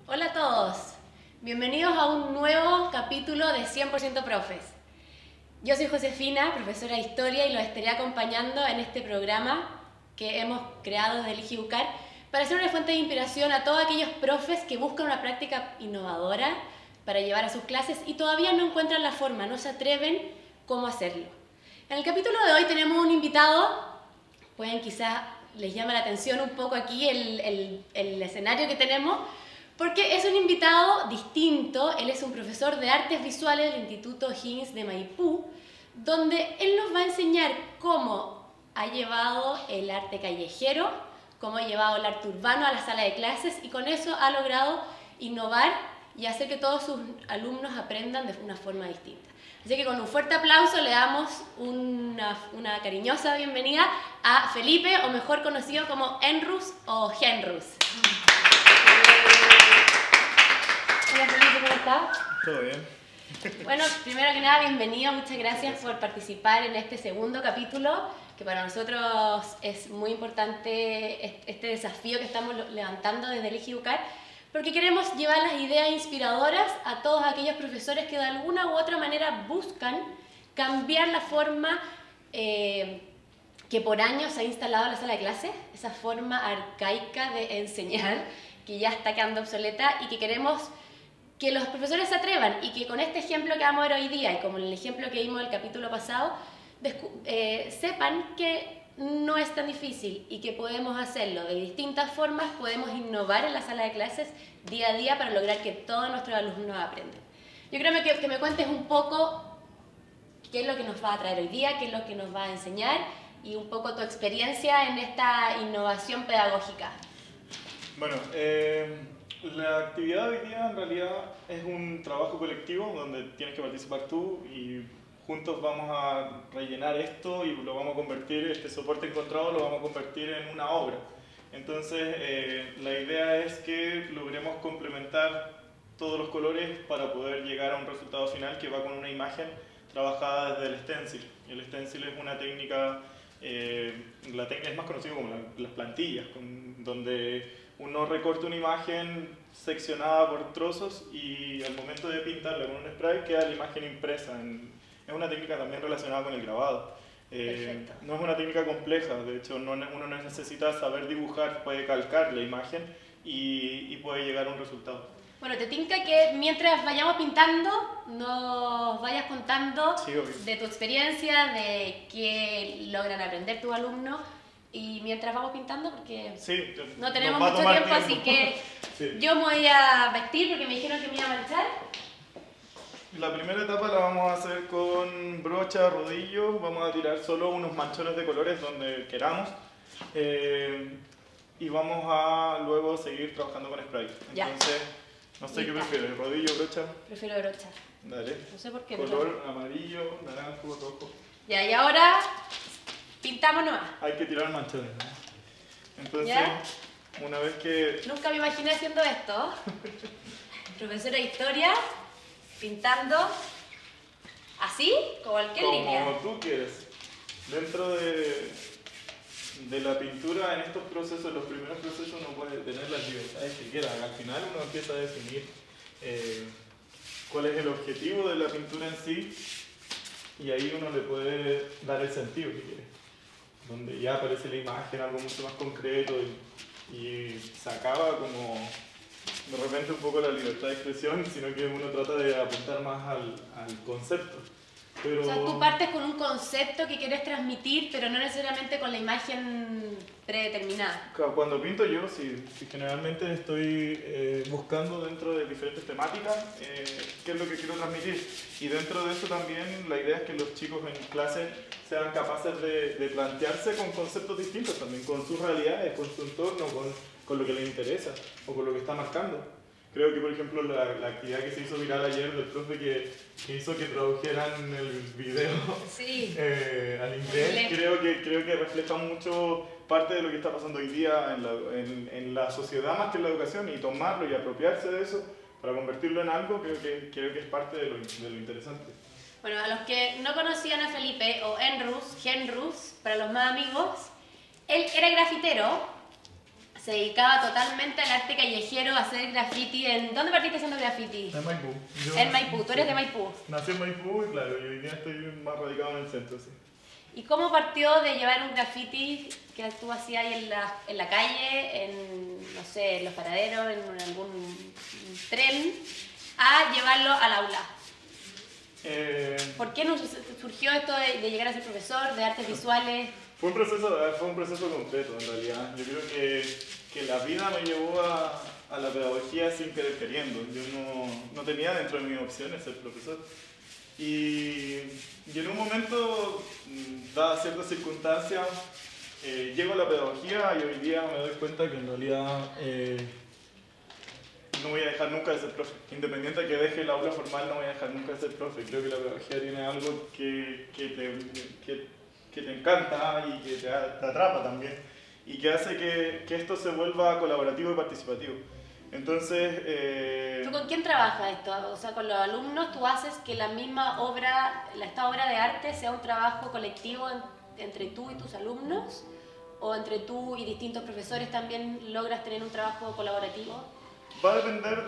Hola a todos, bienvenidos a un nuevo capítulo de 100% Profes. Yo soy Josefina, profesora de Historia, y los estaré acompañando en este programa que hemos creado desde Elige Educar para ser una fuente de inspiración a todos aquellos profes que buscan una práctica innovadora para llevar a sus clases y todavía no encuentran la forma, no se atreven cómo hacerlo. En el capítulo de hoy tenemos un invitado, pueden quizás les llama la atención un poco aquí el escenario que tenemos, porque es un invitado distinto. Él es un profesor de artes visuales del Instituto Higgins de Maipú, donde él nos va a enseñar cómo ha llevado el arte callejero, cómo ha llevado el arte urbano a la sala de clases y con eso ha logrado innovar y hacer que todos sus alumnos aprendan de una forma distinta. Así que con un fuerte aplauso le damos una cariñosa bienvenida a Felipe, o mejor conocido como Enrus o Genrus. Hola Felipe, ¿cómo estás? Todo bien. Bueno, primero que nada, bienvenido, muchas gracias por participar en este segundo capítulo, que para nosotros es muy importante este desafío que estamos levantando desde Elige Educar, porque queremos llevar las ideas inspiradoras a todos aquellos profesores que de alguna u otra manera buscan cambiar la forma que por años se ha instalado en la sala de clases, esa forma arcaica de enseñar que ya está quedando obsoleta y que queremos que los profesores se atrevan y que con este ejemplo que vamos a ver hoy día y como el ejemplo que vimos en el capítulo pasado, sepan que no es tan difícil y que podemos hacerlo de distintas formas, podemos innovar en la sala de clases día a día para lograr que todos nuestros alumnos aprendan. Yo creo que me cuentes un poco qué es lo que nos va a traer hoy día, qué es lo que nos va a enseñar y un poco tu experiencia en esta innovación pedagógica. Bueno, la actividad de hoy día en realidad es un trabajo colectivo donde tienes que participar tú y juntos vamos a rellenar esto y lo vamos a convertir, este soporte encontrado lo vamos a convertir en una obra. Entonces, la idea es que logremos complementar todos los colores para poder llegar a un resultado final que va con una imagen trabajada desde el stencil. El stencil es una técnica, la técnica es más conocida como las plantillas, donde uno recorta una imagen seccionada por trozos y al momento de pintarla con un spray queda la imagen impresa. Es una técnica también relacionada con el grabado. No es una técnica compleja, de hecho uno no necesita saber dibujar, puede calcar la imagen y puede llegar a un resultado. Bueno, te tinca que mientras vayamos pintando nos vayas contando de tu experiencia, de qué logran aprender tus alumnos y mientras vamos pintando porque sí, no tenemos mucho tiempo, así que sí. Yo me voy a vestir porque me dijeron que me iba a manchar. La primera etapa la vamos a hacer con brocha, rodillo, vamos a tirar solo unos manchones de colores donde queramos y vamos a luego seguir trabajando con spray. Entonces, no sé qué prefieres, rodillo o brocha. Prefiero brocha. Dale. No sé por qué. Color amarillo, naranjo, rojo. Ya, y ahora pintamos nomás. Hay que tirar manchones, ¿no? Entonces, ¿ya? Una vez que... Nunca me imaginé haciendo esto. Profesora de historia, pintando así, con cualquier línea. Como tú quieres. Dentro de la pintura, en estos procesos, los primeros procesos, uno puede tener las libertades que quiera. Al final uno empieza a definir cuál es el objetivo de la pintura en sí y ahí uno le puede dar el sentido que quiere. Donde ya aparece la imagen, algo mucho más concreto y se acaba como de repente un poco la libertad de expresión, sino que uno trata de apuntar más al concepto. Pero... O sea, tú partes con un concepto que quieres transmitir, pero no necesariamente con la imagen predeterminada. Cuando pinto yo, sí generalmente estoy buscando dentro de diferentes temáticas qué es lo que quiero transmitir. Y dentro de eso también la idea es que los chicos en clase sean capaces de plantearse con conceptos distintos también, con sus realidades, con su entorno, con lo que les interesa o con lo que está marcando. Creo que, por ejemplo, la actividad que se hizo viral ayer del profe que hizo que tradujeran el video sí. Al inglés, creo que refleja mucho parte de lo que está pasando hoy día en la sociedad más que en la educación, y tomarlo y apropiarse de eso para convertirlo en algo, creo que es parte de lo interesante. Bueno, a los que no conocían a Felipe, o Genrus, para los más amigos, él era grafitero, se dedicaba totalmente al arte callejero, a hacer graffiti. ¿Dónde partiste haciendo graffiti? En Maipú. En Maipú, tú eres de Maipú. Nací en Maipú y claro, hoy día estoy más radicado en el centro, sí. ¿Y cómo partió de llevar un graffiti que tú hacías ahí en la calle, no sé, en los paraderos, en algún tren, a llevarlo al aula? ¿Por qué no surgió esto de llegar a ser profesor de artes visuales? Fue un proceso completo en realidad. Yo creo que la vida me llevó a la pedagogía sin querer queriendo. Yo no tenía dentro de mis opciones ser profesor. Y en un momento, dadas ciertas circunstancias, llego a la pedagogía y hoy día me doy cuenta que en realidad no voy a dejar nunca de ser profe. Independiente de que deje el aula formal, no voy a dejar nunca de ser profe. Creo que la pedagogía tiene algo que te encanta y que te atrapa también. Y que hace que esto se vuelva colaborativo y participativo. Entonces... ¿Tú con quién trabajas esto? O sea, con los alumnos, ¿tú haces que la misma obra, esta obra de arte, sea un trabajo colectivo entre tú y tus alumnos? ¿O entre tú y distintos profesores también logras tener un trabajo colaborativo? Va a depender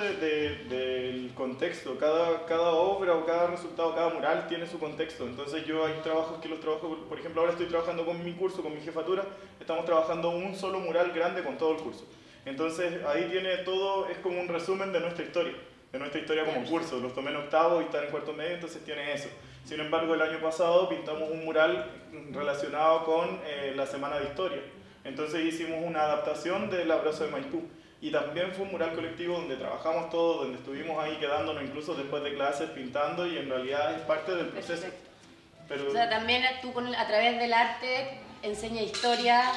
del contexto. Cada obra o cada resultado, cada mural tiene su contexto. Entonces yo hay trabajos que los trabajo, por ejemplo, ahora estoy trabajando con mi curso, con mi jefatura, estamos trabajando un solo mural grande con todo el curso. Entonces ahí tiene todo, es como un resumen de nuestra historia como curso. Los tomé en octavo y están en cuarto medio, entonces tiene eso. Sin embargo, el año pasado pintamos un mural relacionado con la Semana de Historia. Entonces hicimos una adaptación del Abrazo de Maipú. Y también fue un mural colectivo donde trabajamos todos, donde estuvimos ahí quedándonos incluso después de clases pintando y en realidad es parte del proceso. Pero, o sea, también tú a través del arte enseñas historia,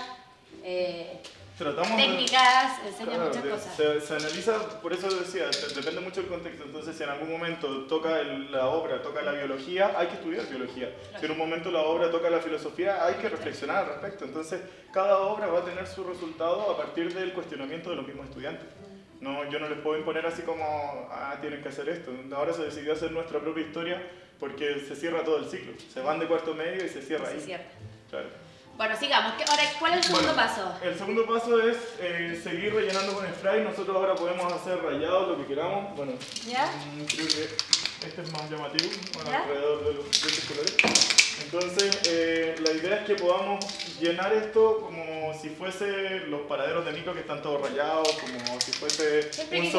técnicas, enseñas muchas cosas. Se analiza, por eso decía, depende mucho del contexto. Entonces, si en algún momento toca la obra, toca la biología, hay que estudiar biología. Claro. Si en un momento la obra toca la filosofía, hay que reflexionar al respecto. Entonces, cada obra va a tener su resultado a partir del cuestionamiento de los mismos estudiantes. No, yo no les puedo imponer así como, tienen que hacer esto. Ahora se decidió hacer nuestra propia historia porque se cierra todo el ciclo. Se van de cuarto medio y se cierra ahí. Claro. Bueno, sigamos. Ahora, ¿cuál es el segundo paso? El segundo paso es seguir rellenando con spray. Nosotros ahora podemos hacer rayados, lo que queramos. Bueno, ¿ya? Creo que este es más llamativo, alrededor de estos colores. Entonces, la idea es que podamos llenar esto como si fuese los paraderos de micro que están todos rayados, como si fuese un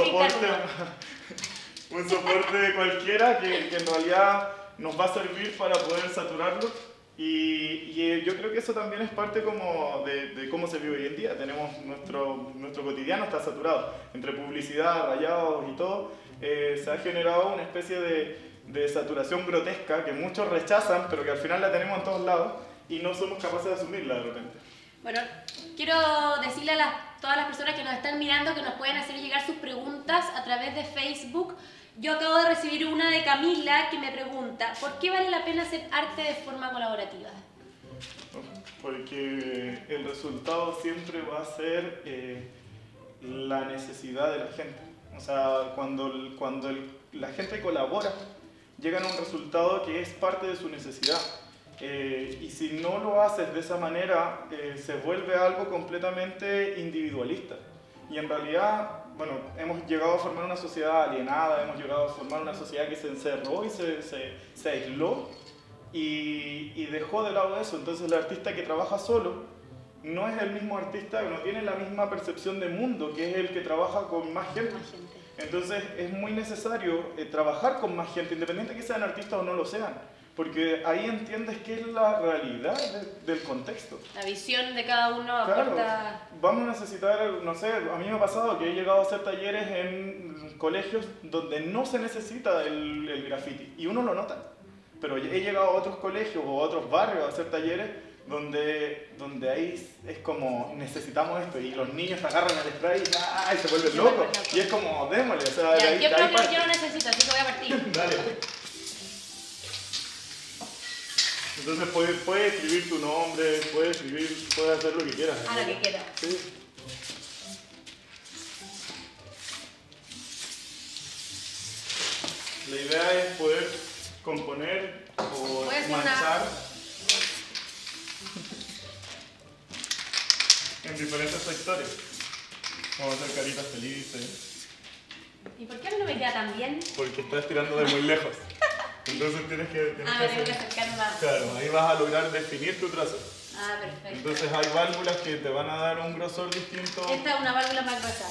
soporte cualquiera que en realidad nos va a servir para poder saturarlo. Y yo creo que eso también es parte como de cómo se vive hoy en día. Tenemos nuestro cotidiano está saturado. Entre publicidad, rayados y todo, se ha generado una especie de saturación grotesca que muchos rechazan, pero que al final la tenemos en todos lados y no somos capaces de asumirla de repente. Bueno, quiero decirle a todas las personas que nos están mirando que nos pueden hacer llegar sus preguntas a través de Facebook. Yo acabo de recibir una de Camila que me pregunta, ¿por qué vale la pena hacer arte de forma colaborativa? Porque el resultado siempre va a ser la necesidad de la gente. O sea, cuando la gente colabora, llegan a un resultado que es parte de su necesidad. Y si no lo haces de esa manera, se vuelve algo completamente individualista. Y en realidad, bueno, hemos llegado a formar una sociedad alienada, hemos llegado a formar una sociedad que se encerró y se aisló y dejó de lado eso. Entonces el artista que trabaja solo no es el mismo artista, no tiene la misma percepción de mundo que es el que trabaja con más gente. Entonces es muy necesario trabajar con más gente, independiente de que sean artistas o no lo sean. Porque ahí entiendes qué es la realidad del contexto. La visión de cada uno aporta... Claro, vamos a necesitar, no sé, a mí me ha pasado que he llegado a hacer talleres en colegios donde no se necesita el graffiti y uno lo nota. Pero he llegado a otros colegios o a otros barrios a hacer talleres donde ahí es como necesitamos esto y los niños agarran el spray y se vuelven locos. Y es como, démosle, o sea, ya, yo creo que yo lo necesito, así que voy a partir. Dale. Entonces puedes escribir tu nombre, puedes hacer lo que quieras. Lo que quieras. Sí. La idea es poder componer o manchar en diferentes sectores. Vamos a hacer caritas felices. ¿Y por qué a mí no me queda tan bien? Porque estás tirando de muy lejos. Entonces tienes que tengo que acercar más. Claro, ahí vas a lograr definir tu trazo. Perfecto. Entonces hay válvulas que te van a dar un grosor distinto. Esta es una válvula más gruesa.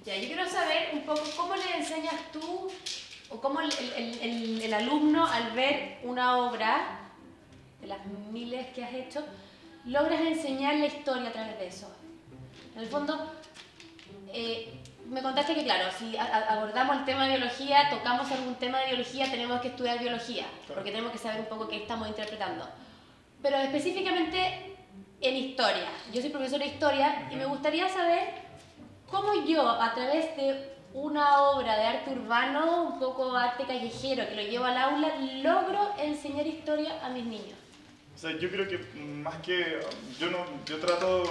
Ya, yo quiero saber un poco cómo le enseñas tú o cómo el alumno al ver una obra de las miles que has hecho, logras enseñar la historia a través de eso. En el fondo, me contaste que claro, si abordamos el tema de biología, tocamos algún tema de biología, tenemos que estudiar biología, porque tenemos que saber un poco qué estamos interpretando. Pero específicamente en historia, yo soy profesora de historia y me gustaría saber cómo yo, a través de una obra de arte urbano, un poco arte callejero, que lo llevo al aula, logro enseñar historia a mis niños. O sea, yo creo que más que... Yo trato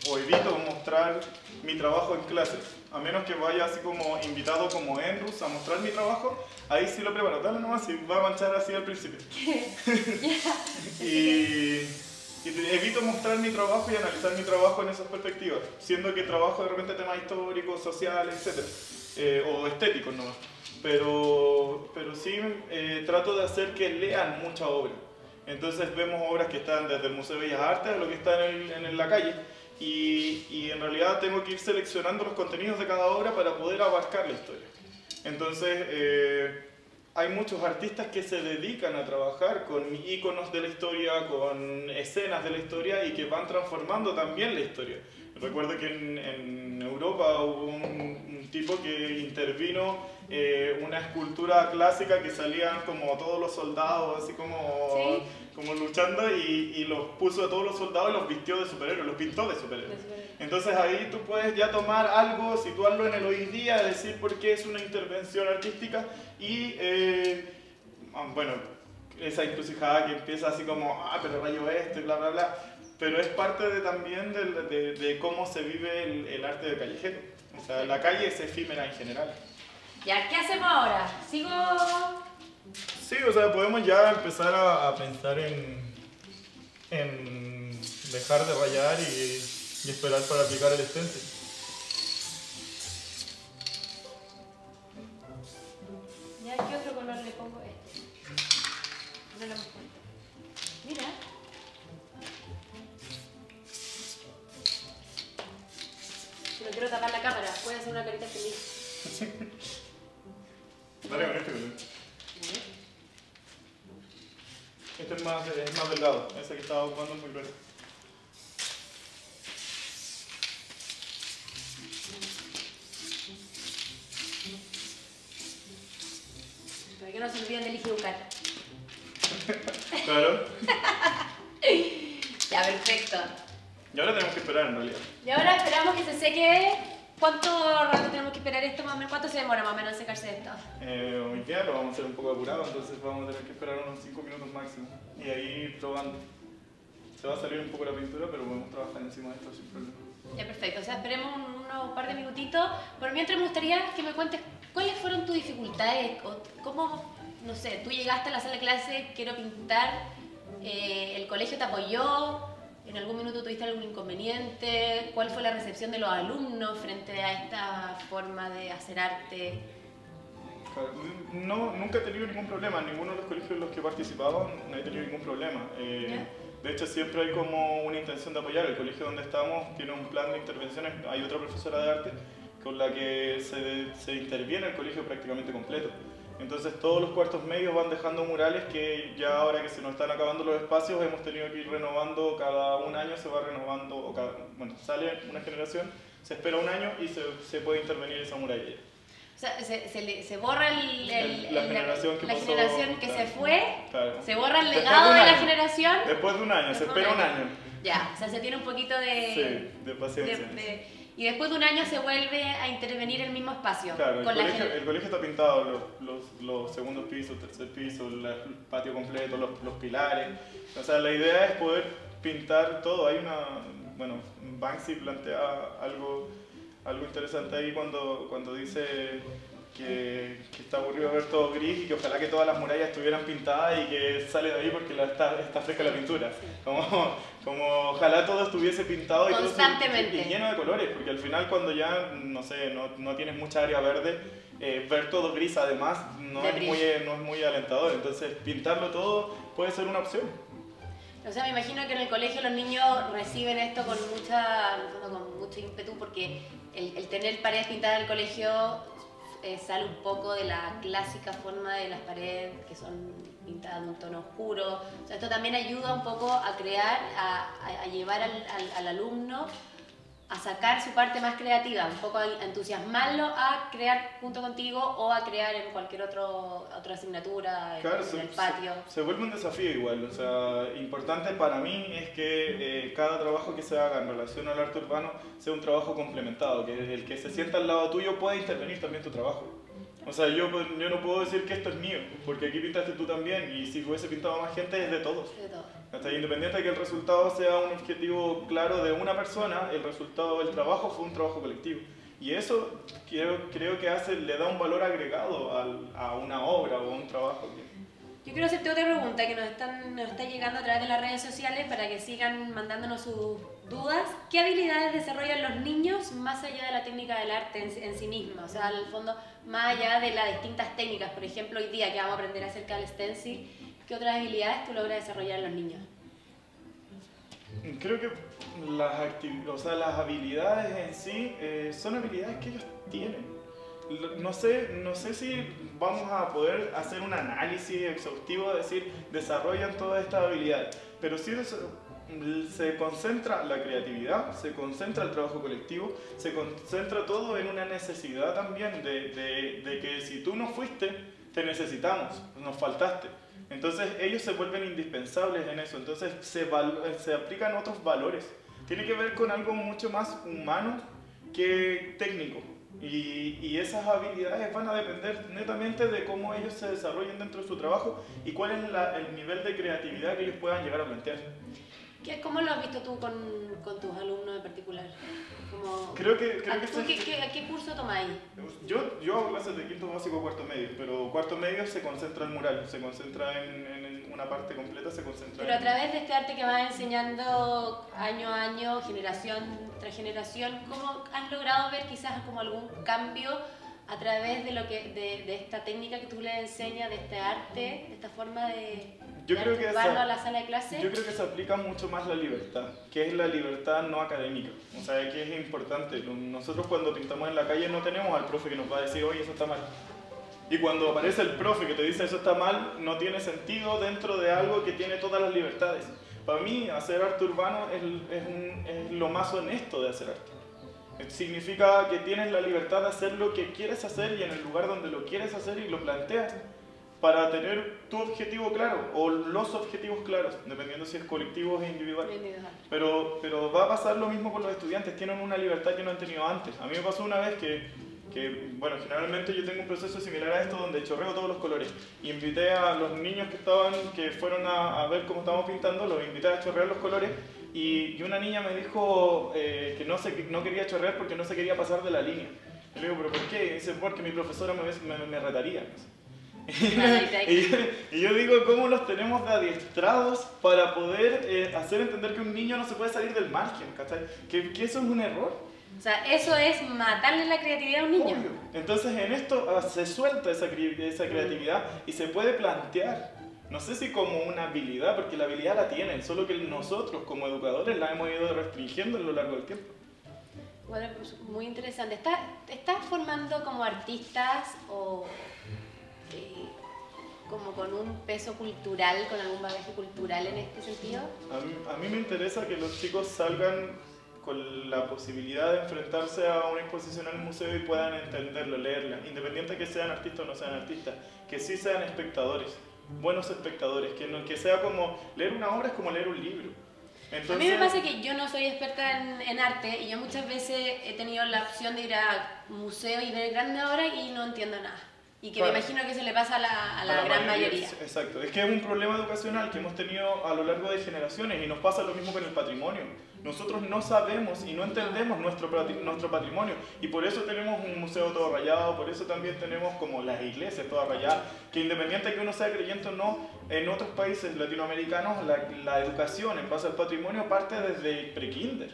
o evito mostrar mi trabajo en clases. A menos que vaya así como invitado como Enrus a mostrar mi trabajo, ahí sí lo preparo. Dale nomás y va a manchar así al principio. y evito mostrar mi trabajo y analizar mi trabajo en esas perspectivas. Siendo que trabajo de repente temas históricos, sociales, etc. O estéticos nomás. Pero sí trato de hacer que lean mucha obra. Entonces vemos obras que están desde el Museo de Bellas Artes a lo que está en la calle y en realidad tengo que ir seleccionando los contenidos de cada obra para poder abarcar la historia. Entonces hay muchos artistas que se dedican a trabajar con íconos de la historia, con escenas de la historia y que van transformando también la historia. Recuerdo que en Europa hubo un tipo que intervino una escultura clásica que salían como todos los soldados, así como, ¿sí? Como luchando y los puso a todos los soldados y los vistió de superhéroes, los pintó de superhéroes. Entonces ahí tú puedes ya tomar algo, situarlo en el hoy día, decir por qué es una intervención artística y bueno, esa encrucijada que empieza así como, pero rayo esto y bla bla bla. Pero es parte también de cómo se vive el arte de callejero. O sea, la calle es efímera en general. Ya, ¿qué hacemos ahora? ¿Sigo? Sí, o sea, podemos ya empezar a pensar en dejar de rayar y esperar para aplicar el stencil. Ya, ¿qué otro color le pongo este? No lo hemos puesto. Mira. No quiero tapar la cámara, puede hacer una carita feliz. Dale con este color. Este es más delgado, ese que estaba ocupando es muy verde. Para que no se olviden de elegir buscar. Claro. Ya, perfecto. Y ahora tenemos que esperar en realidad. Y ahora esperamos que se seque. ¿Cuánto rato tenemos que esperar esto más o menos? ¿Cuánto se demora más o menos en secarse esto? Hoy día lo vamos a hacer un poco apurado, entonces vamos a tener que esperar unos 5 minutos máximo. Y ahí probando. Se va a salir un poco la pintura, pero podemos trabajar encima de esto sin problema. Ya, perfecto. O sea, esperemos unos par de minutitos. Por mientras me gustaría que me cuentes cuáles fueron tus dificultades, o cómo, no sé, tú llegaste a la sala de clase, quiero pintar, el colegio te apoyó, en algún minuto tuviste algún inconveniente, cuál fue la recepción de los alumnos frente a esta forma de hacer arte. Claro, no, nunca he tenido ningún problema, en ninguno de los colegios en los que he participado no he tenido ningún problema. De hecho, siempre hay como una intención de apoyar. El colegio donde estamos tiene un plan de intervenciones, hay otra profesora de arte con la que se interviene el colegio prácticamente completo. Entonces todos los cuartos medios van dejando murales que ya ahora que se nos están acabando los espacios hemos tenido que ir renovando, cada un año se va renovando, o bueno, sale una generación, se espera un año y se puede intervenir esa muralla. O sea, se borra la generación que, pasó, claro, se fue, claro. Se borra el legado de la generación. Después de un año, se espera un año. Ya, o sea, se tiene un poquito de... Sí, de paciencia. Y después de un año se vuelve a intervenir el mismo espacio. Claro, el colegio está pintado, los segundos pisos, tercer piso, el patio completo, los pilares. O sea, la idea es poder pintar todo. Hay bueno, Banksy plantea algo interesante ahí cuando dice que está aburrido ver todo gris y que ojalá que todas las murallas estuvieran pintadas y que sale de ahí porque está fresca la pintura. Como ojalá todo estuviese pintado y constantemente y lleno de colores, porque al final cuando ya, no sé, no tienes mucha área verde, ver todo gris además no es muy alentador, entonces pintarlo todo puede ser una opción. O sea, me imagino que en el colegio los niños reciben esto con mucho ímpetu porque el tener paredes pintadas en el colegio sale un poco de la clásica forma de las paredes que son pintadas de un tono oscuro. O sea, esto también ayuda un poco a crear, a llevar al alumno a sacar su parte más creativa, un poco a entusiasmarlo a crear junto contigo o a crear en cualquier otra asignatura, claro, en el patio. Se vuelve un desafío igual, o sea, importante para mí es que cada trabajo que se haga en relación al arte urbano sea un trabajo complementado, que el que se sienta al lado tuyo pueda intervenir también tu trabajo. O sea, yo no puedo decir que esto es mío, porque aquí pintaste tú también, y si hubiese pintado más gente es de todos. De todo. Hasta independiente de que el resultado sea un objetivo claro de una persona, el resultado del trabajo fue un trabajo colectivo. Y eso creo que le da un valor agregado a una obra o a un trabajo. Yo quiero hacerte otra pregunta que nos está llegando a través de las redes sociales para que sigan mandándonos sus dudas. ¿Qué habilidades desarrollan los niños más allá de la técnica del arte en sí misma? O sea, al fondo, más allá de las distintas técnicas. Por ejemplo, hoy día que vamos a aprender acerca del stencil, ¿qué otras habilidades tú logras desarrollar en los niños? Creo que las habilidades en sí son habilidades que ellos tienen. No sé si vamos a poder hacer un análisis exhaustivo de decir desarrollan todas estas habilidades, pero sí se concentra la creatividad, se concentra el trabajo colectivo, se concentra todo en una necesidad también de que si tú no fuiste, te necesitamos, nos faltaste. Entonces ellos se vuelven indispensables en eso, entonces se aplican otros valores. Tiene que ver con algo mucho más humano que técnico. Y esas habilidades van a depender netamente de cómo ellos se desarrollen dentro de su trabajo y cuál es el nivel de creatividad que ellos puedan llegar a plantear. ¿Cómo lo has visto tú con tus alumnos en particular? ¿A qué curso tomáis? Yo hago clases de quinto básico a cuarto medio, pero cuarto medio se concentra en mural, se concentra en una parte completa, se concentra Pero a través de este arte que vas enseñando año a año, generación tras generación, ¿cómo has logrado ver quizás como algún cambio a través de esta técnica que tú les enseñas, de este arte, de esta forma de llevarlo a la sala de clase? Yo creo que se aplica mucho más la libertad, que es la libertad no académica. O sea, que es importante. Nosotros cuando pintamos en la calle no tenemos al profe que nos va a decir, oye, eso está mal. Y cuando aparece el profe que te dice eso está mal, no tiene sentido dentro de algo que tiene todas las libertades. Para mí, hacer arte urbano es lo más honesto de hacer arte. Significa que tienes la libertad de hacer lo que quieres hacer y en el lugar donde lo quieres hacer y lo planteas para tener tu objetivo claro o los objetivos claros, dependiendo si es colectivo o individual. Pero va a pasar lo mismo con los estudiantes, tienen una libertad que no han tenido antes. A mí me pasó una vez bueno, generalmente yo tengo un proceso similar a esto donde chorreo todos los colores. Y invité a los niños que fueron a ver cómo estábamos pintando, los invité a chorrear los colores y una niña me dijo que no quería chorrear porque no se quería pasar de la línea. Y le digo, ¿pero por qué? Y dice, porque mi profesora me retaría. Y yo digo, ¿cómo los tenemos de adiestrados para poder hacer entender que un niño no se puede salir del margen? ¿Cachai? Que eso es un error. O sea, eso es matarle la creatividad a un niño. Obvio. Entonces en esto se suelta esa creatividad y se puede plantear. No sé si como una habilidad, porque la habilidad la tienen, solo que nosotros como educadores la hemos ido restringiendo a lo largo del tiempo. Bueno, pues muy interesante. ¿Estás formando como artistas o como con un peso cultural, con algún bagaje cultural en este sentido? A mí me interesa que los chicos salgan con la posibilidad de enfrentarse a una exposición en el museo y puedan entenderlo, leerla, independiente de que sean artistas o no sean artistas, que sí sean espectadores, buenos espectadores, que sea como leer una obra es como leer un libro. Entonces, a mí me pasa que yo no soy experta en arte y yo muchas veces he tenido la opción de ir a museo y ver grandes obras y no entiendo nada. Y que Claro. me imagino que eso le pasa a la A gran mayoría. Exacto, es que es un problema educacional que hemos tenido a lo largo de generaciones y nos pasa lo mismo con el patrimonio. Nosotros no sabemos y no entendemos nuestro patrimonio y por eso tenemos un museo todo rayado, por eso también tenemos como las iglesias todas rayadas, que independiente de que uno sea creyente o no, en otros países latinoamericanos la educación en base al patrimonio parte desde pre-kinder.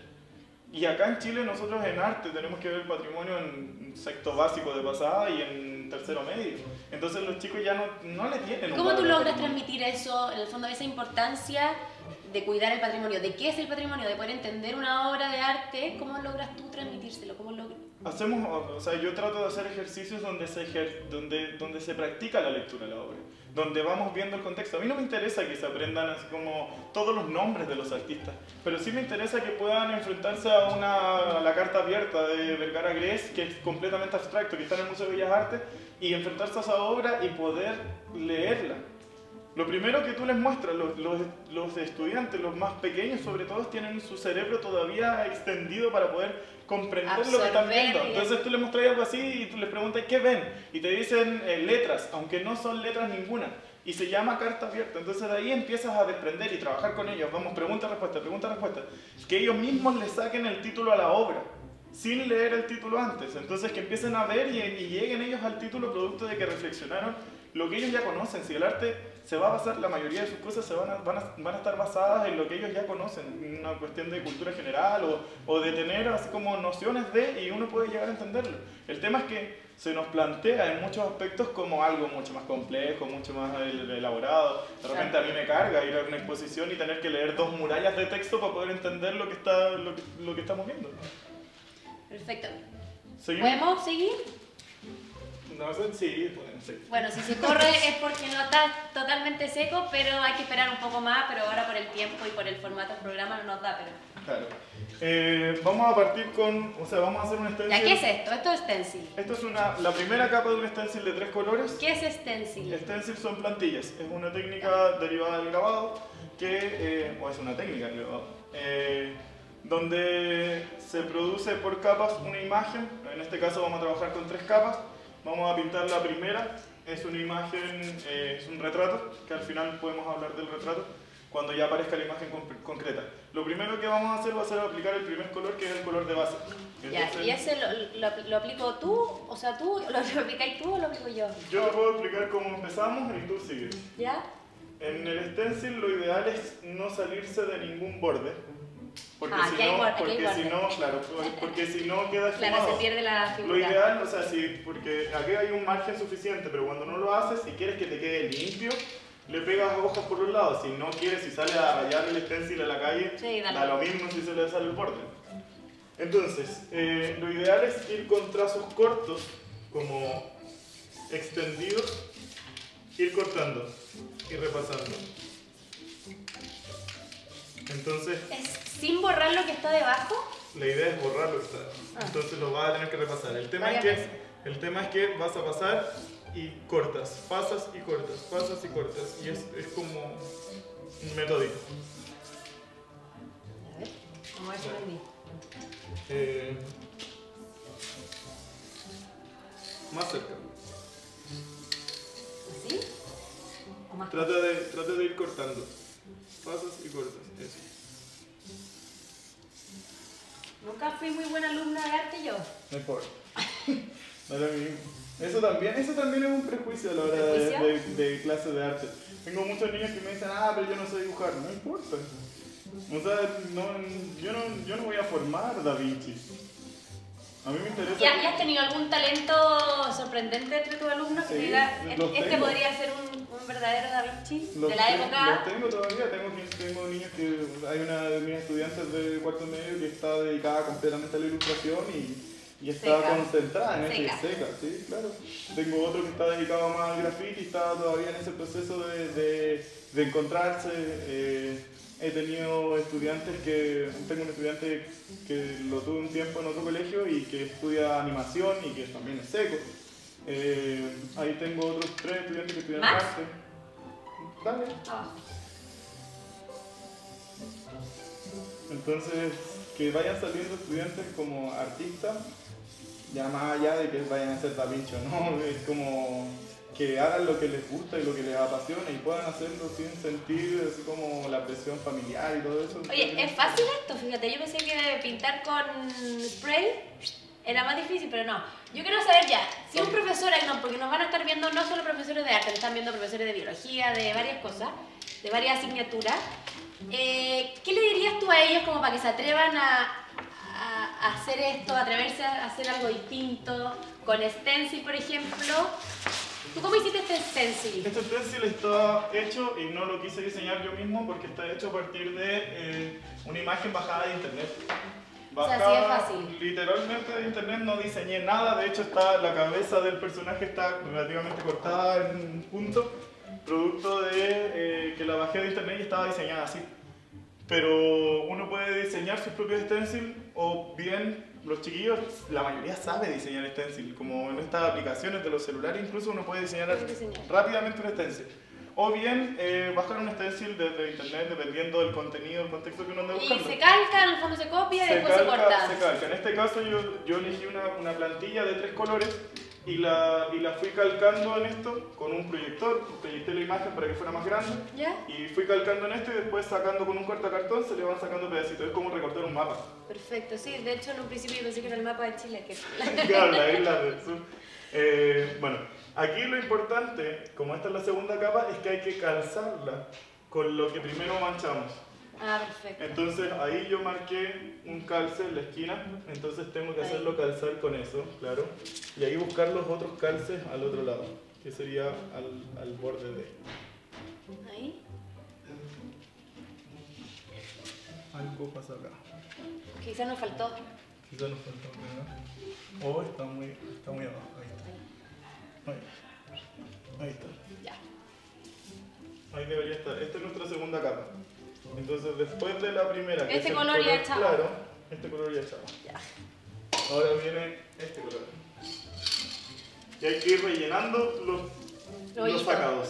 Y acá en Chile nosotros en arte tenemos que ver el patrimonio en sexto básico de pasada y en tercero medio. Entonces los chicos ya no le tienen un ¿Cómo tú valor al logras patrimonio. transmitir eso, en el fondo, esa importancia de cuidar el patrimonio? ¿De qué es el patrimonio? De poder entender una obra de arte. ¿Cómo logras tú transmitírselo? ¿Cómo logras? Yo trato de hacer ejercicios donde se practica la lectura de la obra, donde vamos viendo el contexto. A mí no me interesa que se aprendan así como todos los nombres de los artistas, pero sí me interesa que puedan enfrentarse a la carta abierta de Vergara Gres, que es completamente abstracto, que está en el Museo de Bellas Artes, y enfrentarse a esa obra y poder leerla. Lo primero que tú les muestras, los estudiantes, los más pequeños sobre todo, tienen su cerebro todavía extendido para poder comprender lo que están viendo. Entonces tú les muestras algo así y tú les preguntas ¿qué ven? Y te dicen letras, aunque no son letras ninguna. Y se llama carta abierta. Entonces de ahí empiezas a desprender y trabajar con ellos. Vamos, pregunta-respuesta, pregunta-respuesta. Que ellos mismos le saquen el título a la obra, sin leer el título antes. Entonces que empiecen a ver y lleguen ellos al título producto de que reflexionaron lo que ellos ya conocen. Si el arte se va a basar, la mayoría de sus cosas van a estar basadas en lo que ellos ya conocen, una cuestión de cultura general o de tener así como nociones de, y uno puede llegar a entenderlo. El tema es que se nos plantea en muchos aspectos como algo mucho más complejo, mucho más elaborado. De repente a mí me carga ir a una exposición y tener que leer 2 murallas de texto para poder entender lo que estamos viendo. Perfecto. ¿Seguimos? ¿Podemos seguir? No sé, sí, pueden seguir. Bueno, si se corre es porque no está totalmente seco, pero hay que esperar un poco más, pero ahora por el tiempo y por el formato del programa no nos da, pero... Claro. Vamos a partir vamos a hacer un stencil. ¿Ya qué es esto? Esto es stencil. Esto es la primera capa de un stencil de 3 colores. ¿Qué es stencil? Stencil son plantillas, es una técnica derivada del grabado, o es una técnica del grabado, donde se produce por capas una imagen. En este caso vamos a trabajar con 3 capas. Vamos a pintar la primera, es una imagen, es un retrato, que al final podemos hablar del retrato cuando ya aparezca la imagen concreta. Lo primero que vamos a hacer va a ser aplicar el primer color, que es el color de base. Ya, ¿y ese lo aplico tú? O sea, ¿tú lo aplicáis tú o lo aplico yo? Yo te puedo explicar cómo empezamos y tú sigues. ¿Ya? En el stencil lo ideal es no salirse de ningún borde. Porque aquí hay borde, porque si no queda claro, esfumado. se pierde la figura. Lo ideal, sí, porque aquí hay un margen suficiente, pero cuando no lo haces, si quieres que te quede limpio, le pegas hojas por los lados. Si no quieres, si sale a rayar el stencil a la calle, sí, da lo mismo si se le sale el borde. Entonces, lo ideal es ir con trazos cortos, como extendidos, ir cortando y repasando. Entonces, ¿Es sin borrar lo que está debajo? la idea es borrar lo que está. Entonces lo vas a tener que repasar. El tema es que vas a pasar y cortas, pasas y cortas, pasas y cortas. Y es como metódico. A ver, vamos a ver si lo entendí. Más cerca. ¿Así? ¿O más? Trata de ir cortando. Pasas y cortas. Eso. Nunca fui muy buena alumna de arte yo. No importa. No es lo mismo. Eso también es un prejuicio a la hora de clases de arte. Tengo muchos niños que me dicen, pero yo no sé dibujar. No importa. O sea, yo no voy a formar Da Vinci. A mí me interesa... ¿Ya has tenido algún talento sorprendente entre tus alumnos que diga, este podría ser un verdadero Da Vinci de la época? Los tengo todavía, tengo niños que... Hay una de mis estudiantes de cuarto medio que está dedicada completamente a la ilustración y está concentrada en eso y seca, sí, claro. Tengo otro que está dedicado más al graffiti y está todavía en ese proceso de encontrarse. Tengo un estudiante que lo tuve un tiempo en otro colegio y que estudia animación y que también es seco. Ahí tengo otros 3 estudiantes que estudian arte. Dale. Entonces, que vayan saliendo estudiantes como artistas Ya más allá de que vayan a ser Da Vinci o no, es como que hagan lo que les gusta y lo que les apasiona y puedan hacerlo sin sentir así como la presión familiar y todo eso. Oye, es fácil esto, fíjate, yo pensé que pintar con spray era más difícil, pero no. Yo quiero saber ya, si un profesor, no, porque nos van a estar viendo no solo profesores de arte, nos están viendo profesores de biología, de varias cosas, de varias asignaturas, ¿qué le dirías tú a ellos como para que se atrevan a hacer esto, a atreverse a hacer algo distinto, con stencil, por ejemplo? ¿Tú cómo hiciste este stencil? Este stencil está hecho y no lo quise diseñar yo mismo porque está hecho a partir de una imagen bajada de internet. Bajada, o sea, sí es fácil. Literalmente de internet, no diseñé nada, de hecho está, la cabeza del personaje está relativamente cortada en un punto, producto de que la bajé de internet y estaba diseñada así. Pero uno puede diseñar sus propios stencil o bien los chiquillos, la mayoría sabe diseñar stencil, como en estas aplicaciones de los celulares incluso uno puede diseñar rápidamente un stencil. O bien bajar un stencil desde internet dependiendo del contenido, el contexto que uno ande buscando. Y se calca, en el fondo se copia y después se corta. Se calca. En este caso yo elegí una plantilla de 3 colores y la fui calcando en esto con un proyector, proyecté la imagen para que fuera más grande. ¿Ya? Y fui calcando en esto y después sacando con un cortacartón se le van sacando pedacitos, es como recortar un mapa. Perfecto, sí, de hecho en un principio yo pensé que era el mapa de Chile. Claro, la isla del sur. Bueno, aquí lo importante, como esta es la segunda capa, es que hay que calzarla con lo que primero manchamos. Ah, perfecto. Entonces ahí yo marqué un calce en la esquina, entonces tengo que hacerlo calzar con eso, claro. Y ahí buscar los otros calces al otro lado, que sería al borde de... Ahí. Algo pasa acá. Quizás nos faltó. Quizás nos faltó, ¿verdad? Oh, está muy abajo, ahí está. Ahí está. Ya. Ahí debería estar. Esta es nuestra segunda capa. Entonces después de la primera, que este es el color ya echado. Claro, este color ya echado. Ya. Ahora viene este color. Y hay que ir rellenando los sacados.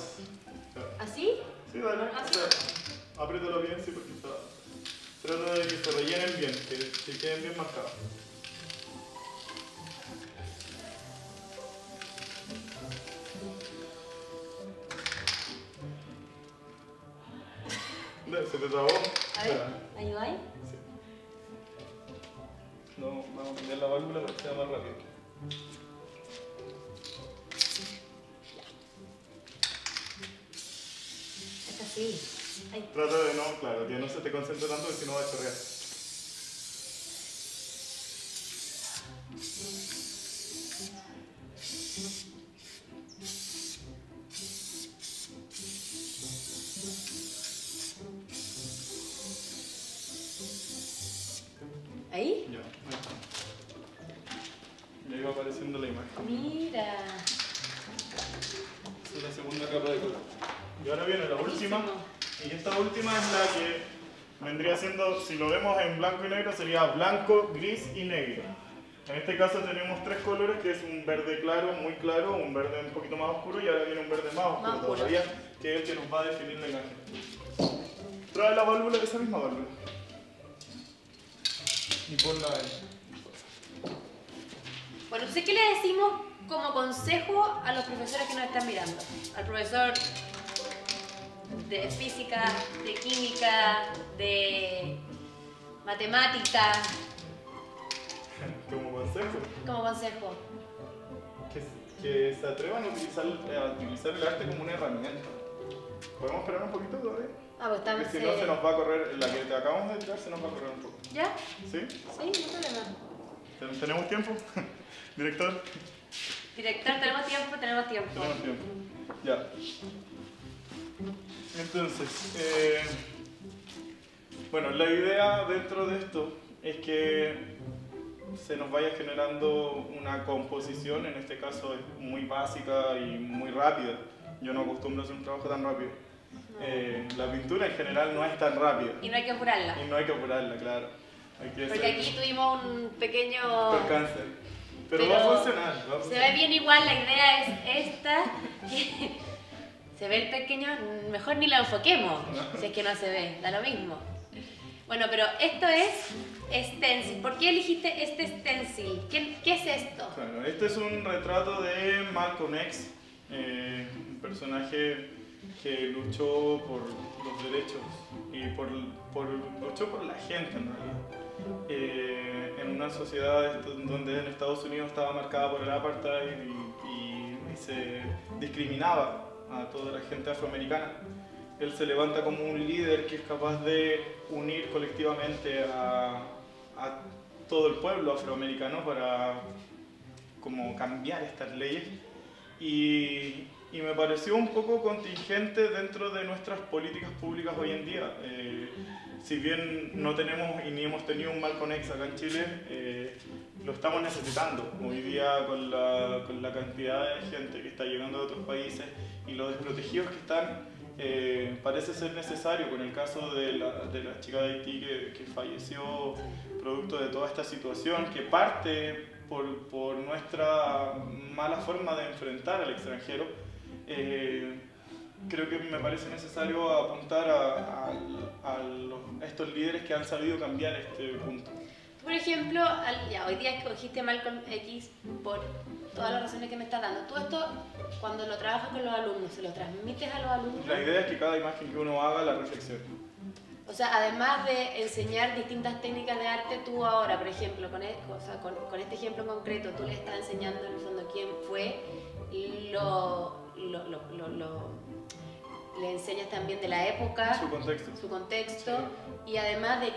¿Así? Sí, dale. ¿Así? O sea, apriétalo bien, sí, porque está... Trata de que se rellenen bien, que queden bien marcados. ¿Se te trabó? A ver, ¿ahí va? Sí. No, vamos a cambiar la válvula para que sea más rápido. Es así. Ahí. Trata de no, claro, que no se te concentre tanto porque si no va a chorrear. ¿Ahí? Ya, ahí está. Y ahí va apareciendo la imagen. Mira. Esta es la segunda capa de color. Y ahora viene la última. Y esta última es la que vendría siendo, si lo vemos en blanco y negro, sería blanco, gris y negro. En este caso tenemos 3 colores, que es un verde claro, muy claro, un verde un poquito más oscuro y ahora viene un verde más oscuro todavía, que es el que nos va a definir la imagen. Trae la válvula, esa misma válvula. Y ponla ahí. Bueno, entonces, ¿qué le decimos como consejo a los profesores que nos están mirando? Al profesor de física, de química, de matemática. Como consejo. Como consejo. Que se atrevan a utilizar el arte como una herramienta. ¿Podemos esperar un poquito todavía? Ah, pues estamos... Porque si no se nos va a correr, la que te acabamos de tirar se nos va a correr un poco. ¿Ya? ¿Sí? Sí, no problema. ¿Tenemos tiempo? ¿Director? Director, ¿tenemos tiempo? Tenemos tiempo. Tenemos tiempo. Ya. Entonces, bueno, la idea dentro de esto es que se nos vaya generando una composición, en este caso es muy básica y muy rápida. Yo no acostumbro a hacer un trabajo tan rápido. No. La pintura en general no es tan rápida. Y no hay que apurarla. Y no hay que apurarla, claro. Porque aquí tuvimos un pequeño... percance. Pero va a funcionar. Se ve bien igual, la idea es esta. Se ve el pequeño, mejor ni lo enfoquemos, si es que no se ve, da lo mismo. Bueno, pero esto es stencil. ¿Por qué elegiste este stencil? ¿Qué es esto? Claro, este es un retrato de Malcolm X, un personaje que luchó por los derechos y luchó por la gente en realidad. En una sociedad donde en Estados Unidos estaba marcada por el apartheid y se discriminaba a toda la gente afroamericana. Él se levanta como un líder que es capaz de unir colectivamente a todo el pueblo afroamericano para como cambiar estas leyes y me pareció un poco contingente dentro de nuestras políticas públicas hoy en día. Si bien no tenemos y ni hemos tenido un Malcolm X acá en Chile, lo estamos necesitando hoy día con la cantidad de gente que está llegando de otros países y los desprotegidos que están. Parece ser necesario con el caso de la chica de Haití que falleció producto de toda esta situación que parte por nuestra mala forma de enfrentar al extranjero. Creo que me parece necesario apuntar a estos líderes que han sabido cambiar este punto. Por ejemplo, hoy día escogiste Malcolm X por todas las razones que me estás dando. Tú esto, cuando lo trabajas con los alumnos, ¿se lo transmites a los alumnos? La idea es que cada imagen que uno haga la reflexione. O sea, además de enseñar distintas técnicas de arte, tú ahora, por ejemplo, con este ejemplo en concreto, tú le estás enseñando en el fondo quién fue, le enseñas también de la época, su contexto sí. Y además de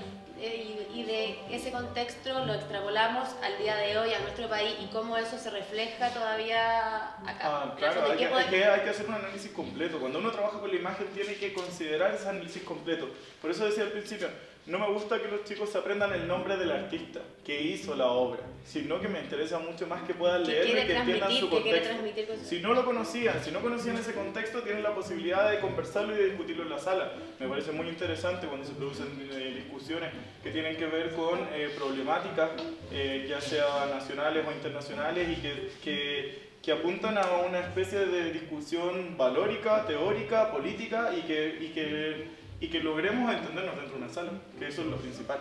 ese contexto lo extrapolamos al día de hoy, a nuestro país, y cómo eso se refleja todavía acá. Claro, hay que hacer un análisis completo. Cuando uno trabaja con la imagen tiene que considerar ese análisis completo. Por eso decía al principio, no me gusta que los chicos se aprendan el nombre del artista que hizo la obra, sino que me interesa mucho más que puedan leerlo y que entiendan su contexto. Si no lo conocían, si no conocían ese contexto, tienen la posibilidad de conversarlo y de discutirlo en la sala. Me parece muy interesante cuando se producen discusiones que tienen que ver con problemáticas, ya sea nacionales o internacionales, y que apuntan a una especie de discusión valórica, teórica, política, y que logremos entendernos dentro de una sala, que eso es lo principal.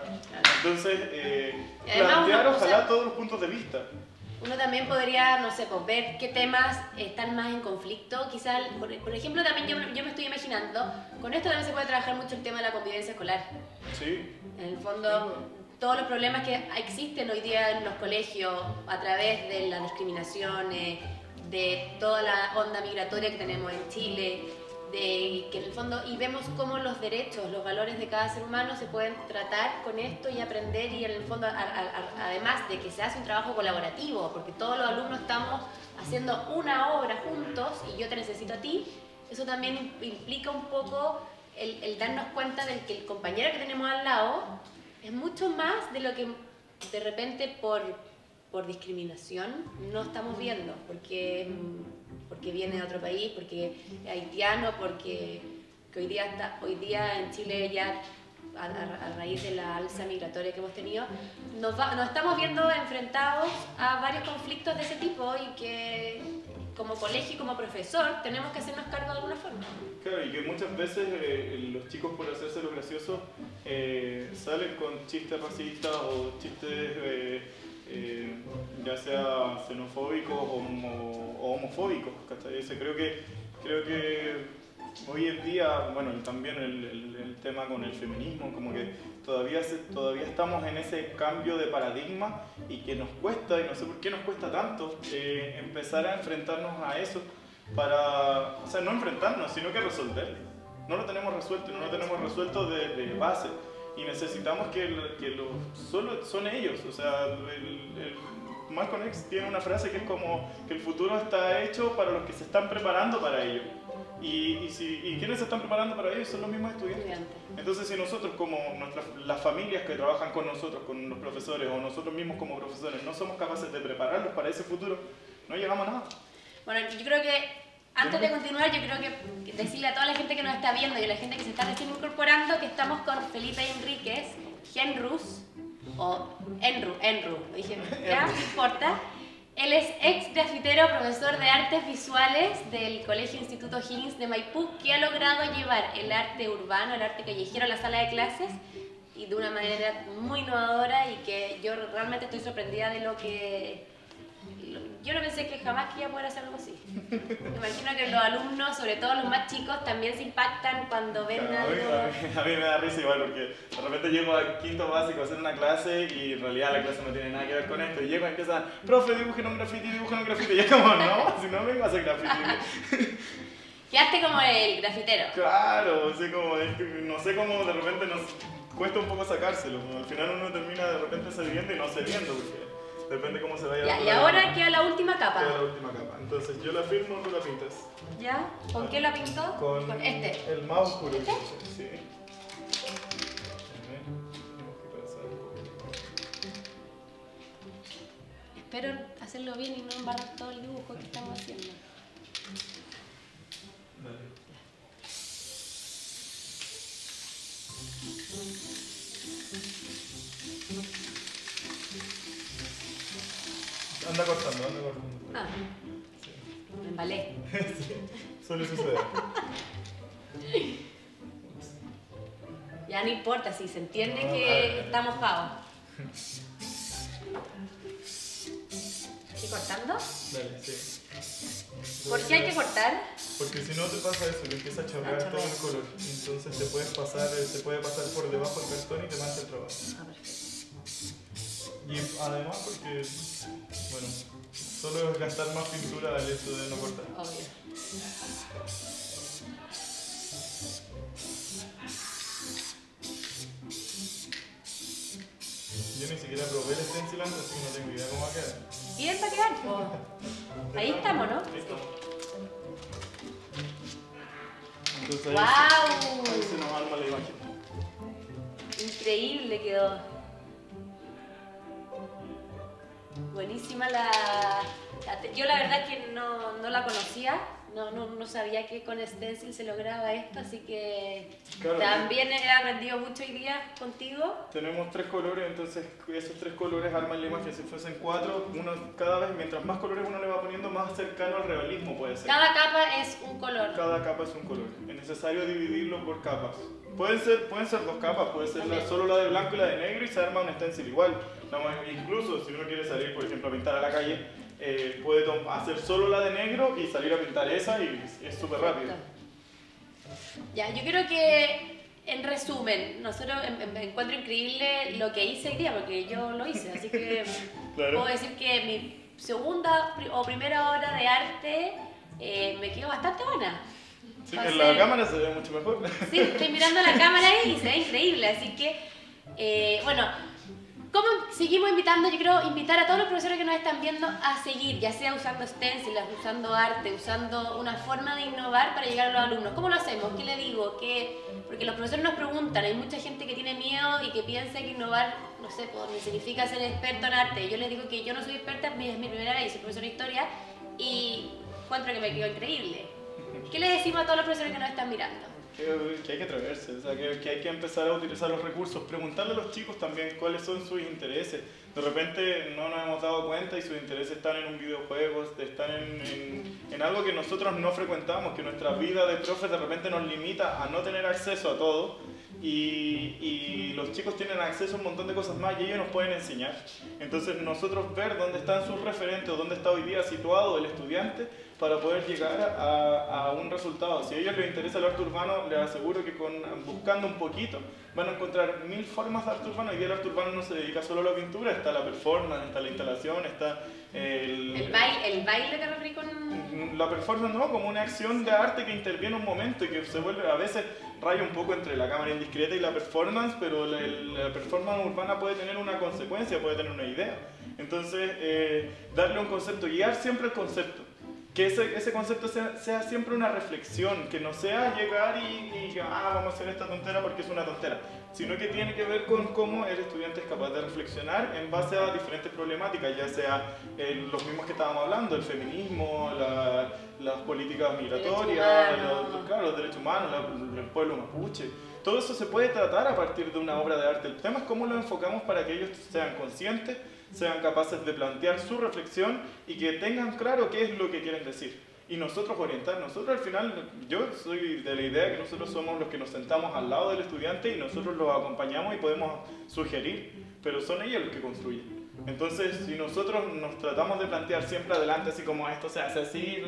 Entonces, plantear ojalá todos los puntos de vista. Uno también podría, no sé, pues, ver qué temas están más en conflicto. Quizás, por ejemplo, también yo me estoy imaginando, con esto también se puede trabajar mucho el tema de la convivencia escolar. Sí. En el fondo, todos los problemas que existen hoy día en los colegios a través de las discriminaciones, de toda la onda migratoria que tenemos en Chile, de que en el fondo, y vemos cómo los derechos, los valores de cada ser humano se pueden tratar con esto y aprender, y en el fondo, además de que se hace un trabajo colaborativo, porque todos los alumnos estamos haciendo una obra juntos y yo te necesito a ti, eso también implica un poco el darnos cuenta de que el compañero que tenemos al lado es mucho más de lo que de repente por discriminación no estamos viendo, porque viene de otro país, porque es haitiano, porque hoy día en Chile ya a raíz de la alza migratoria que hemos tenido, nos estamos viendo enfrentados a varios conflictos de ese tipo, y que como colegio y como profesor tenemos que hacernos cargo de alguna forma. Claro, y que muchas veces los chicos, por hacerse lo gracioso, salen con chistes racistas o chistes ya sea xenofóbicos o homofóbicos, ¿cachai? Creo que hoy en día, bueno, también el tema con el feminismo, como que todavía estamos en ese cambio de paradigma, y que nos cuesta, y no sé por qué nos cuesta tanto, empezar a enfrentarnos a eso, o sea, no enfrentarnos, sino que resolverlo. No lo tenemos resuelto, no lo tenemos resuelto de base. Y necesitamos que solo son ellos. O sea, Malcolm X tiene una frase que es como que el futuro está hecho para los que se están preparando para ello. Y quienes se están preparando para ello son los mismos estudiantes. Entonces, si nosotros, como las familias que trabajan con nosotros, con los profesores, o nosotros mismos como profesores, no somos capaces de prepararlos para ese futuro, no llegamos a nada. Bueno, yo creo que antes de continuar, yo creo que decirle a toda la gente que nos está viendo y a la gente que se está recién incorporando que estamos con Felipe Enríquez, Genrus, o Enru, lo dije, ya, no importa. Él es ex grafitero, profesor de artes visuales del Colegio Instituto Higgins de Maipú, que ha logrado llevar el arte urbano, el arte callejero a la sala de clases, y de una manera muy innovadora y que yo realmente estoy sorprendida de lo que... Yo no pensé que jamás que iba a poder hacer algo así. Me imagino que los alumnos, sobre todo los más chicos, también se impactan cuando ven Claro, algo. a mí me da risa igual porque de repente llego a quinto básico a hacer una clase y en realidad la clase no tiene nada que ver con esto. Y llego y empiezan, profe, dibujen un graffiti, dibujen un graffiti. Y es como, no, si no vengo a hacer graffiti. Quedaste como el grafitero. Claro, así como, no sé cómo de repente nos cuesta un poco sacárselo. Al final uno termina de repente cediendo y no cediendo porque depende cómo se vaya. Ya, y ahora queda la última capa. Queda la última capa. Entonces yo la firmo, tú la pintas. ¿Ya? ¿Con qué la pintó? Con este. el más oscuro. ¿Este? Sí. Tenemos que pasar un poco. Espero hacerlo bien y no embarrar todo el dibujo que estamos haciendo. Dale. Anda cortando. Ah, Sí. me embalé. Sí, suele suceder. Ya no importa, si se entiende No, que dale. está mojado. ¿Estoy cortando? Dale, sí. ¿Por qué hay que cortar? Porque si no te pasa eso, que empieza a chorrear todo el color. Entonces te puede pasar por debajo del cartón y te mancha el trabajo. Ah, perfecto. Y además porque, bueno, solo es gastar más pintura al hecho de no cortar. Obvio. Yo ni siquiera probé el stencil antes, así que no tengo idea cómo va a quedar. Bien para quedar, po. Ahí estamos, ¿no? Listo. Entonces ahí, ¡Guau! ahí se nos arma la imagen. Increíble quedó. Buenísima yo la verdad que no la conocía, no sabía que con stencil se lograba esto, así que Claro, también he aprendido mucho hoy día contigo. tenemos 3 colores, entonces esos 3 colores arman la imagen. Si fuesen 4, uno cada vez, mientras más colores uno le va poniendo, más cercano al realismo puede ser. Cada capa es un color. Cada capa es un color. Es necesario dividirlo por capas. Pueden ser 2 capas, puede ser solo la de blanco y la de negro y se arma un stencil igual. Incluso si uno quiere salir, por ejemplo, a pintar a la calle, puede hacer solo la de negro y salir a pintar esa y es súper rápido. Ya, yo creo que en resumen, nosotros encuentro increíble lo que hice hoy día, porque yo lo hice, así que Claro. puedo decir que mi segunda o primera obra de arte me quedó bastante buena. Sí, Va a en la ser- cámara se ve mucho mejor. Sí, estoy mirando la cámara ahí y se ve increíble, así que, bueno, ¿cómo seguimos invitando? Yo quiero invitar a todos los profesores que nos están viendo a seguir, ya sea usando stencils, usando arte, usando una forma de innovar para llegar a los alumnos. ¿Cómo lo hacemos? ¿Qué le digo? Porque los profesores nos preguntan, hay mucha gente que tiene miedo y que piensa que innovar, no sé, pues, ni significa ser experto en arte. Yo les digo que yo no soy experta, es mi primera vez, soy profesora de historia y encuentro que me quedó increíble. ¿Qué le decimos a todos los profesores que nos están mirando? Que hay que atreverse, o sea, que hay que empezar a utilizar los recursos, preguntarle a los chicos también cuáles son sus intereses. De repente no nos hemos dado cuenta y sus intereses están en un videojuego, están en algo que nosotros no frecuentamos, que nuestra vida de profes de repente nos limita a no tener acceso a todo y los chicos tienen acceso a un montón de cosas más y ellos nos pueden enseñar. Entonces nosotros ver dónde están sus referentes o dónde está hoy día situado el estudiante para poder llegar a un resultado. Si a ellos les interesa el arte urbano, les aseguro que buscando un poquito van a encontrar 1000 formas de arte urbano. Hoy día el arte urbano no se dedica solo a la pintura, está la performance, está la instalación, está ¿El baile te referí con...? la performance no, como una acción de arte que interviene un momento y que se vuelve a veces raya un poco entre la cámara indiscreta y la performance, pero la performance urbana puede tener una consecuencia, puede tener una idea. Entonces, darle un concepto, guiar siempre el concepto. Que ese concepto sea siempre una reflexión, que no sea llegar y vamos a hacer esta tontera porque es una tontera, sino que tiene que ver con cómo el estudiante es capaz de reflexionar en base a diferentes problemáticas, ya sea los mismos que estábamos hablando, el feminismo, las políticas migratorias, los derechos humanos, el pueblo mapuche. Todo eso se puede tratar a partir de una obra de arte. El tema es cómo lo enfocamos para que ellos sean conscientes, sean capaces de plantear su reflexión y que tengan claro qué es lo que quieren decir. y nosotros orientar. Nosotros al final, yo soy de la idea que nosotros somos los que nos sentamos al lado del estudiante y nosotros los acompañamos y podemos sugerir, pero son ellos los que construyen. Entonces, si nosotros nos tratamos de plantear siempre adelante, así como esto se hace así,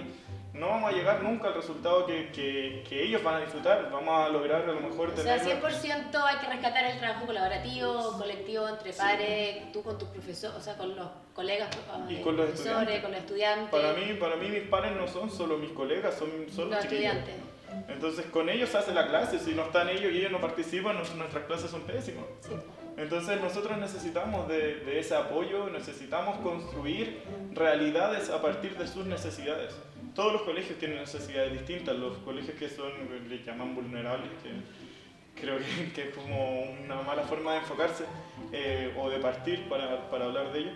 no vamos a llegar nunca al resultado que ellos van a disfrutar. Vamos a lograr a lo mejor tener... O sea, 100% hay que rescatar el trabajo colaborativo, colectivo, entre pares, tú con tus profesores, o sea, con los colegas, y con los profesores, con los estudiantes. Para mí mis pares no son solo mis colegas, son los estudiantes. Entonces con ellos se hace la clase, si no están ellos y ellos no participan, nuestras clases son pésimas. Sí. Entonces nosotros necesitamos de ese apoyo, necesitamos construir realidades a partir de sus necesidades. Todos los colegios tienen necesidades distintas, los colegios que son, les llaman vulnerables, que creo que es como una mala forma de enfocarse o de partir para hablar de ello.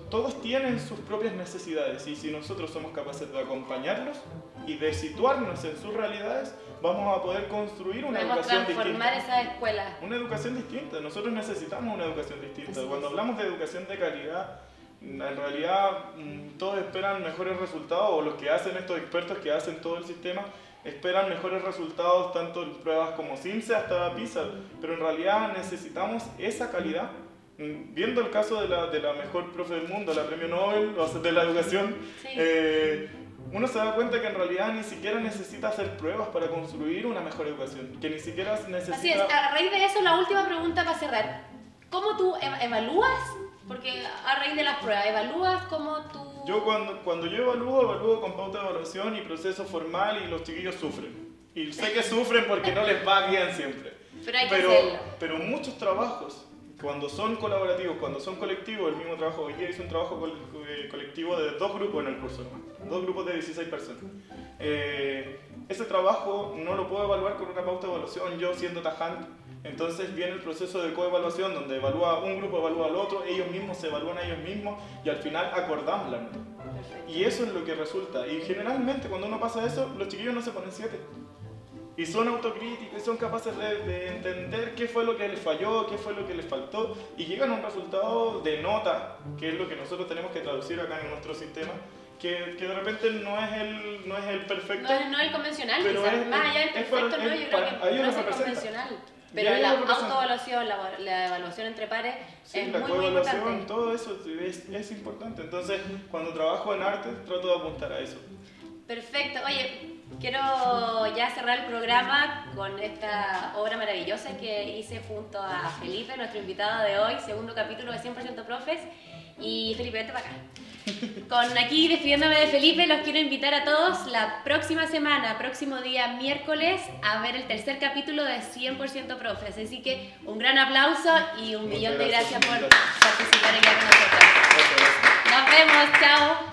Todos tienen sus propias necesidades y si nosotros somos capaces de acompañarlos y de situarnos en sus realidades, vamos a poder construir una educación distinta. Transformar esas escuelas. Una educación distinta. Nosotros necesitamos una educación distinta. Cuando hablamos de educación de calidad, en realidad todos esperan mejores resultados, o los que hacen estos expertos que hacen todo el sistema esperan mejores resultados tanto en pruebas como CIMSE hasta PISA, pero en realidad necesitamos esa calidad. Viendo el caso de la mejor profe del mundo, la premio Nobel de la educación, sí. Uno se da cuenta que en realidad ni siquiera necesita hacer pruebas para construir una mejor educación, que ni siquiera necesita... Así es, a raíz de eso la última pregunta para cerrar. ¿Cómo tú evalúas? Porque a raíz de las pruebas, ¿evalúas cómo tú...? Yo cuando yo evalúo con pauta de evaluación y proceso formal y los chiquillos sufren. Y sé que sufren porque no les va bien siempre. Pero hay que hacerlo. Pero muchos trabajos, cuando son colaborativos, cuando son colectivos, el mismo trabajo, hoy día hice un trabajo colectivo de 2 grupos en el curso, 2 grupos de 16 personas. Ese trabajo no lo puedo evaluar con una pauta de evaluación, yo siendo tajante. Entonces viene el proceso de coevaluación donde un grupo evalúa al otro, ellos mismos se evalúan a ellos mismos y al final acordamos la nota. Y eso es lo que resulta. Y generalmente cuando uno pasa eso, los chiquillos no se ponen 7. Y son autocríticos y son capaces de entender qué fue lo que les falló, qué fue lo que les faltó y llegan a un resultado de nota, que es lo que nosotros tenemos que traducir acá en nuestro sistema, que de repente no es el perfecto. No es el convencional, pero quizás. Más allá del perfecto, yo creo que no es el convencional. Pero la autoevaluación, la evaluación entre pares es muy importante. La coevaluación, todo eso es importante. Entonces, cuando trabajo en arte, trato de apuntar a eso. Perfecto. Oye, quiero ya cerrar el programa con esta obra maravillosa que hice junto a Felipe, nuestro invitado de hoy, segundo capítulo de 100% Profes. Y Felipe, vete para acá. Con aquí despidiéndome de Felipe, los quiero invitar a todos la próxima semana, próximo día miércoles, a ver el tercer capítulo de 100% Profes. Así que un gran aplauso y un millón de gracias por participar aquí con nosotros. Nos vemos, chao.